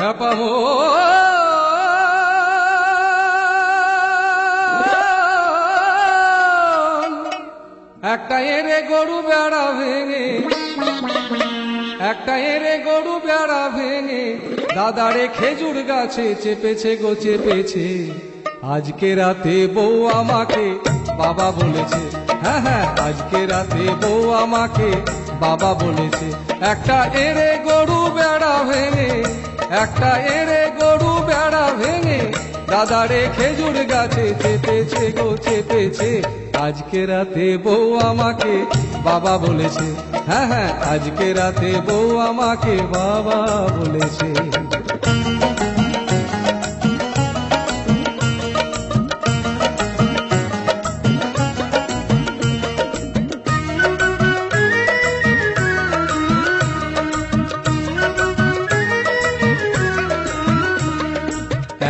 খ্যাপামো একটা এরে গরু বেড়া ভেঙে, একটা এরে গরু বেড়া ভেঙে দাদারে খেজুর গাছে চেপেছে গো চেপেছে। আজকে রাতে বউ আমাকে বাবা বলেছে, হ্যাঁ হ্যাঁ আজকে রাতে বউ আমাকে বাবা বলেছে। একটা এরে গরু বেড়া ভেঙে, একটা এরে গরু বেড়া ভেঙে দাদারে খেজুর গাছে চেপেছে গো চেপেছে। আজকে রাতে বউ আমাকে বাবা বলেছে, হ্যাঁ হ্যাঁ আজকে রাতে বউ আমাকে বাবা বলেছে।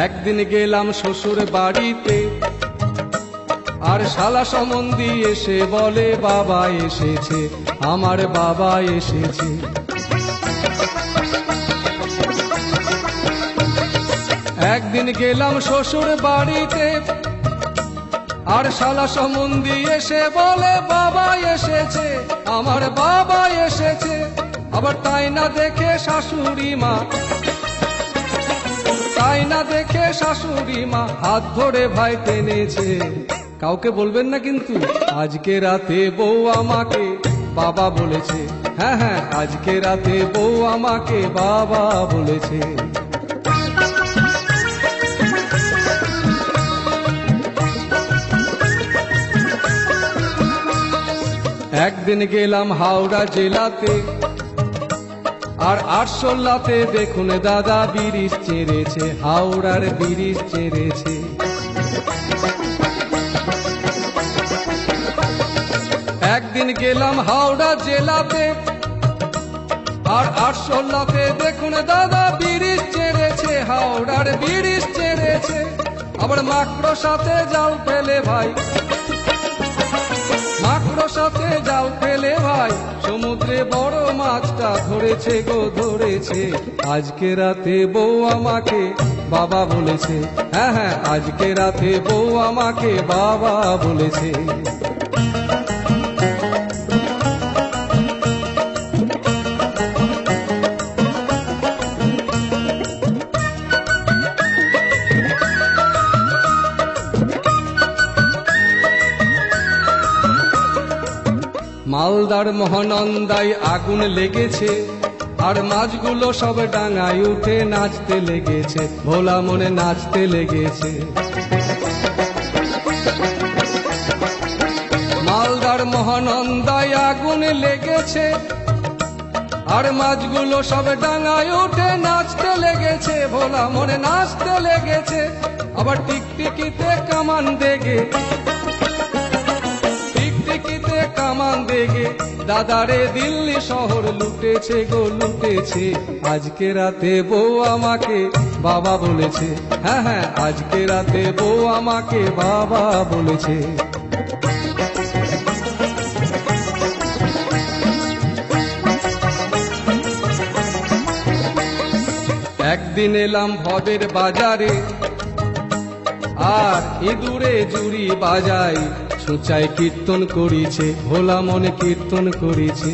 একদিন গেলাম শ্বশুর বাড়িতে, আর শালা সম্বন্ধী এসে বলে বাবা এসেছে, আমার বাবা এসেছে। একদিন গেলাম শ্বশুর বাড়িতে, আর শালা সম্বন্ধী এসে বলে বাবা এসেছে, আমার বাবা এসেছে। আবার তাই না দেখে শাশুড়ি মা, তাই না দেখে শাশুড়ি মা হাত ধরে ভাই টেনেছে। কাউকে বলবেন না কিন্তু আজকে রাতে বউ আমাকে বাবা বলেছে, হ্যাঁ হ্যাঁ আজকে রাতে বউ আমাকে বাবা বলেছে। একদিন গেলাম হাওড়া জেলাতে, আর আরশোলাতে দেখুন দাদা ব্রিজ চেড়েছে, হাওড়ার ব্রিজ চেড়েছে। একদিন গেলাম হাওড়া জেলাতে, আর আরশোলাতে দেখুন দাদা ব্রিজ চেড়েছে, হাওড়ার ব্রিজ চেড়েছে। আবার মাকড়ো সাথে জাল ফেলে ভাই, মাকড়ো সাথে জাল ফেলে ভাই সমুদ্রে বড় মাছটা ধরেছে গো ধরেছে। আজকে রাতে বউ আমাকে বাবা বলেছে, হ্যাঁ হ্যাঁ আজকে রাতে বউ আমাকে বাবা বলেছে। মালদার মহানন্দায় আগুন লেগেছে, আর মাছগুলো সব ডাঙায় উঠে নাচতে লেগেছে, ভোলা মনে নাচতে লেগেছে। মালদার মহানন্দায় আগুন লেগেছে, আর মাছগুলো সব ডাঙায় উঠে নাচতে লেগেছে, ভোলা মনে নাচতে লেগেছে। আবার টিকটিকিতে কামান দেগে, টিকটিকিতে কামান দেগে দাদারে দিল্লি শহর লুটেছে গো লুটেছে। আজকে রাতে বউ আমাকে বাবা বলেছে, হ্যাঁ হ্যাঁ আজকে রাতে বউ আমাকে বাবা বলেছে। একদিন এলাম ভবের বাজারে, আর ইঁদুরে জুড়ি বাজাই, ছুঁচাই কীর্তন করিছে, ভোলা মনে কীর্তন করিছে।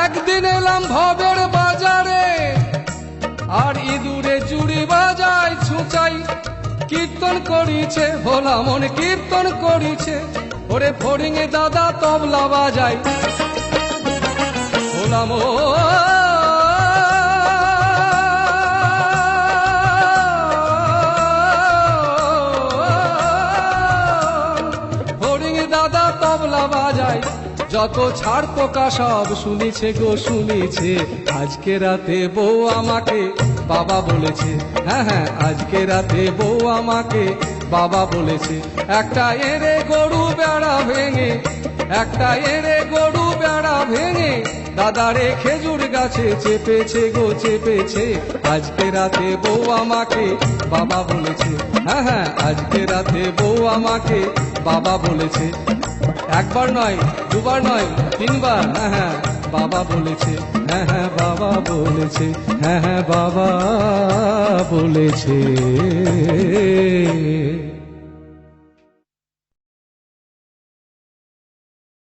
একদিন এলাম ভবের বাজারে, আর ইঁদুরে জুড়ি বাজাই, ছুঁচাই কীর্তন করিছে, ভোলা মনে কীর্তন করিছে। ওরে ফড়িংয়ে দাদা তবলা বাজাই, ভোলা দাদা তবলা বাজায়, যত ছাড় পোকা সব শুনিছে গো শুনিছে। আজকে রাতে বউ আমাকে বাবা বলেছে, হ্যাঁ হ্যাঁ আজকে রাতে বউ আমাকে বাবা বলেছে। একটা এরে গরু বেড়া ভেঙে, একটা এরে গরু বেড়া ভেঙে দাদারে খেজুর গাছে চেপেছে গো চেপেছে। আজকে রাতে বউ আমাকে বাবা বলেছে, হ্যাঁ হ্যাঁ আজকে রাতে বউ আমাকে বাবা বলেছে। একবার নয়, দুবার নয়, তিনবার, হ্যাঁ হ্যাঁ বাবা বলেছে, হ্যাঁ হ্যাঁ বাবা বলেছে, হ্যাঁ হ্যাঁ বাবা বলেছে।